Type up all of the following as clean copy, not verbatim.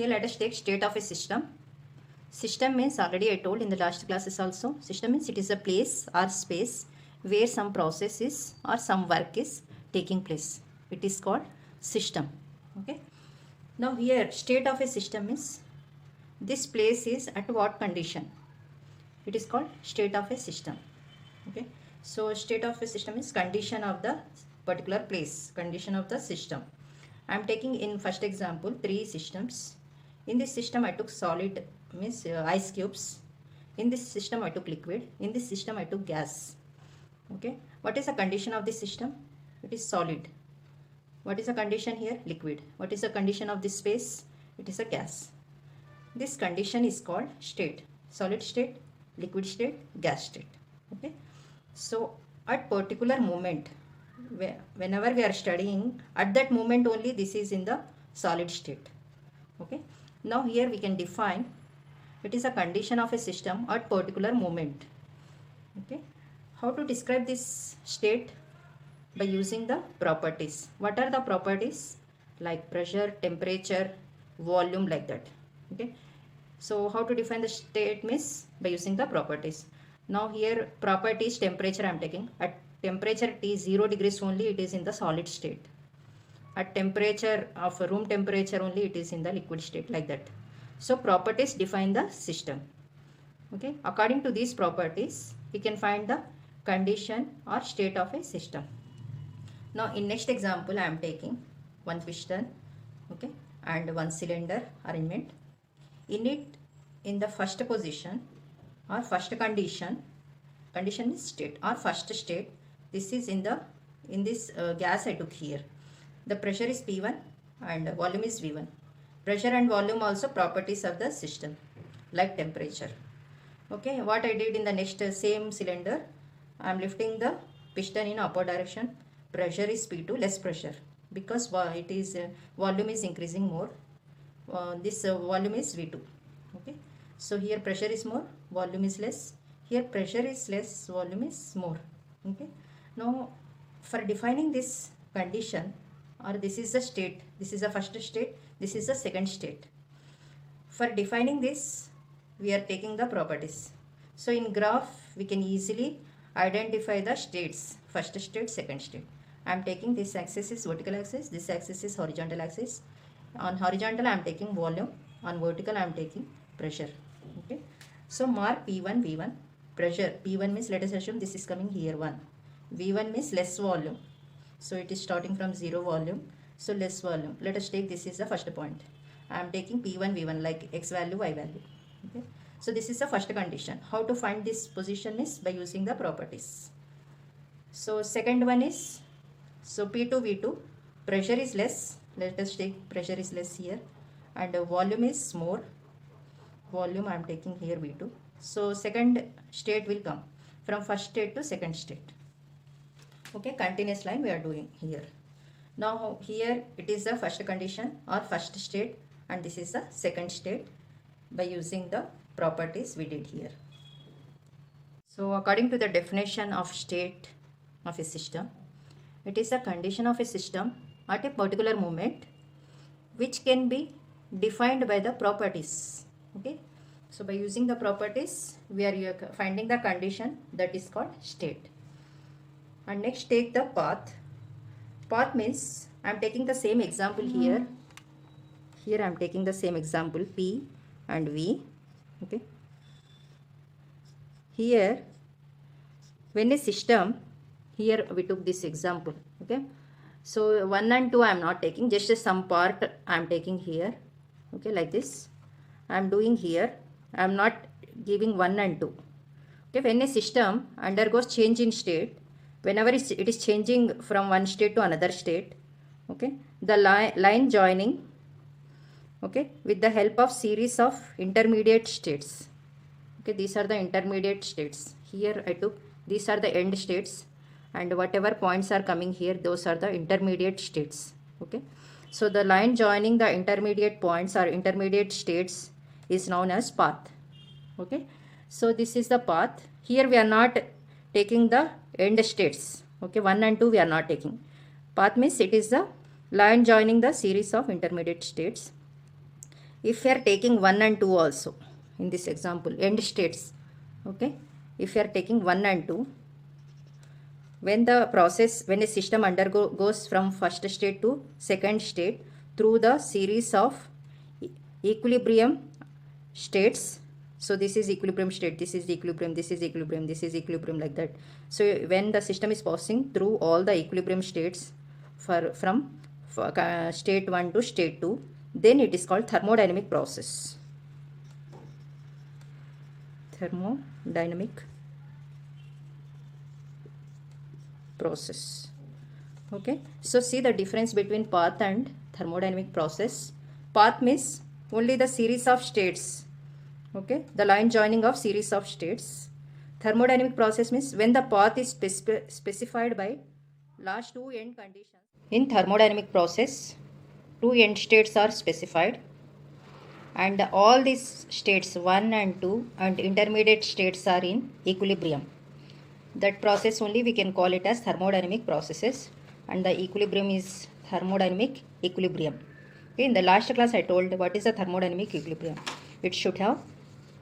Here let us take state of a system. System means, already I told in the last classes also, system means it is a place or space where some process is or some work is taking place. It is called system. Okay. Now here state of a system is, this place is at what condition? It is called state of a system. Okay. So state of a system is condition of the particular place, condition of the system. I am taking in first example 3 systems. In this system I took solid, means ice cubes. In this system I took liquid. In this system I took gas. Okay. What is the condition of this system? It is solid. What is the condition here? Liquid. What is the condition of this space? It is a gas. This condition is called state. Solid state, liquid state, gas state. Okay. So at particular moment, whenever we are studying, at that moment only this is in the solid state. Okay. Now here we can define, it is a condition of a system at particular moment. Okay. How to describe this state? By using the properties. What are the properties? Like pressure, temperature, volume, like that. Okay. So how to define the state means by using the properties. Now here properties, temperature I am taking. At temperature T 0 degrees only it is in the solid state. At temperature of room temperature only it is in the liquid state, like that. So properties define the system. Okay. According to these properties we can find the condition or state of a system. Now in next example I am taking one piston, okay, and one cylinder arrangement. In it, in the first position or first condition is state or first state, this is in this gas I took here. The pressure is P1 and volume is V1. Pressure and volume also properties of the system, like temperature. Okay, what I did in the next same cylinder, I am lifting the piston in upward direction. Pressure is P2, less pressure, because it is volume is increasing more. This volume is V2. Okay, so here pressure is more, volume is less. Here pressure is less, volume is more. Okay, now for defining this condition, or this is the state, this is the first state, this is the second state. For defining this we are taking the properties. So in graph we can easily identify the states, first state, second state. I am taking this axis is vertical axis, this axis is horizontal axis. On horizontal I am taking volume, on vertical I am taking pressure. Okay, so mark P1, V1. Pressure P1 means, let us assume this is coming here 1. V1 means less volume, so it is starting from 0 volume, so less volume. Let us take, this is the first point. I am taking P1, V1 like x value, y value. Okay, so this is the first condition. How to find this position is by using the properties. So second one is, so P2, V2, pressure is less. Let us take pressure is less here, and volume is more. Volume I am taking here V2. So second state will come from first state to second state. Okay, continuous line we are doing here. Now here it is the first condition or first state, and this is the second state by using the properties we did here. So according to the definition of state of a system, it is a condition of a system at a particular moment which can be defined by the properties. Okay, so by using the properties we are finding the condition, that is called state. And next take the path. Path means, I am taking the same example here. Here I am taking the same example P and V. Okay, here when a system, here we took this example. Okay, so 1 and 2 I am not taking, just some part I am taking here. Okay, like this I am doing here. I am not giving 1 and 2. Okay, when a system undergoes change in state, whenever it is changing from one state to another state, okay, the line joining, okay, with the help of series of intermediate states. Okay, these are the intermediate states. Here I took, these are the end states, and whatever points are coming here, those are the intermediate states. Okay, so the line joining the intermediate points or intermediate states is known as path. Okay, so this is the path. Here we are not taking the end states. Okay, 1 and 2 we are not taking. Path means it is the line joining the series of intermediate states. if you are taking 1 and 2 also in this example, end states, okay, if you are taking 1 and 2, when a system undergoes from first state to second state through the series of equilibrium states. So this is equilibrium state, this is equilibrium, this is equilibrium, this is equilibrium, like that. So when the system is passing through all the equilibrium states from state 1 to state 2, then it is called thermodynamic process. Thermodynamic process. Okay, so see the difference between path and thermodynamic process. Path means only the series of states, okay, the line joining of series of states. Thermodynamic process means when the path is specified by last two end conditions. In thermodynamic process, two end states are specified, and all these states 1 and 2 and intermediate states are in equilibrium. That process only we can call it as thermodynamic processes, and the equilibrium is thermodynamic equilibrium. Okay, in the last class I told what is the thermodynamic equilibrium. It should have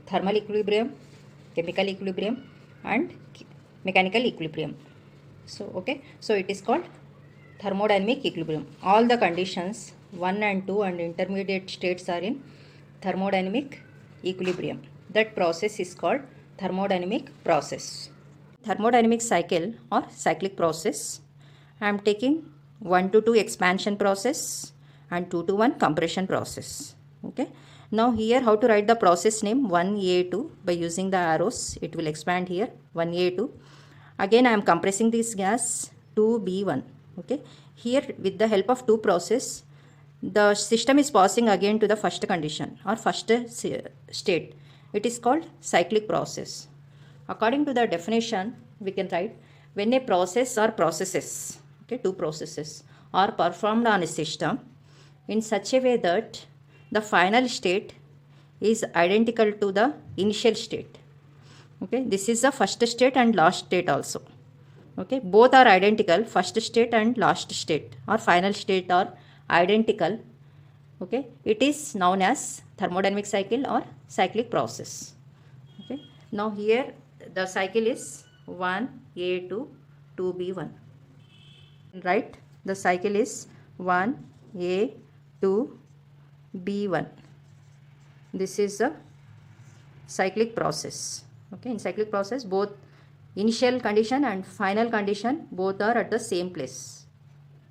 thermal equilibrium, chemical equilibrium and mechanical equilibrium. So okay, so it is called thermodynamic equilibrium. All the conditions 1 and 2 and intermediate states are in thermodynamic equilibrium. That process is called thermodynamic process. Thermodynamic cycle or cyclic process, I am taking 1 to 2 expansion process and 2 to 1 compression process. Okay, now here how to write the process name 1A2 by using the arrows. It will expand here 1A2. Again I am compressing this gas 2B1. Okay, here with the help of two process, the system is passing again to the first condition or first state. It is called cyclic process. According to the definition, we can write when a process or processes, okay, two processes are performed on a system in such a way that the final state is identical to the initial state. Okay, this is the first state and last state also. Okay, both are identical, first state and last state or final state are identical. Okay, it is known as thermodynamic cycle or cyclic process. Okay, now here the cycle is 1A2 2B1. Right, the cycle is 1A2 B1. This is the cyclic process. Okay, in cyclic process both initial condition and final condition both are at the same place.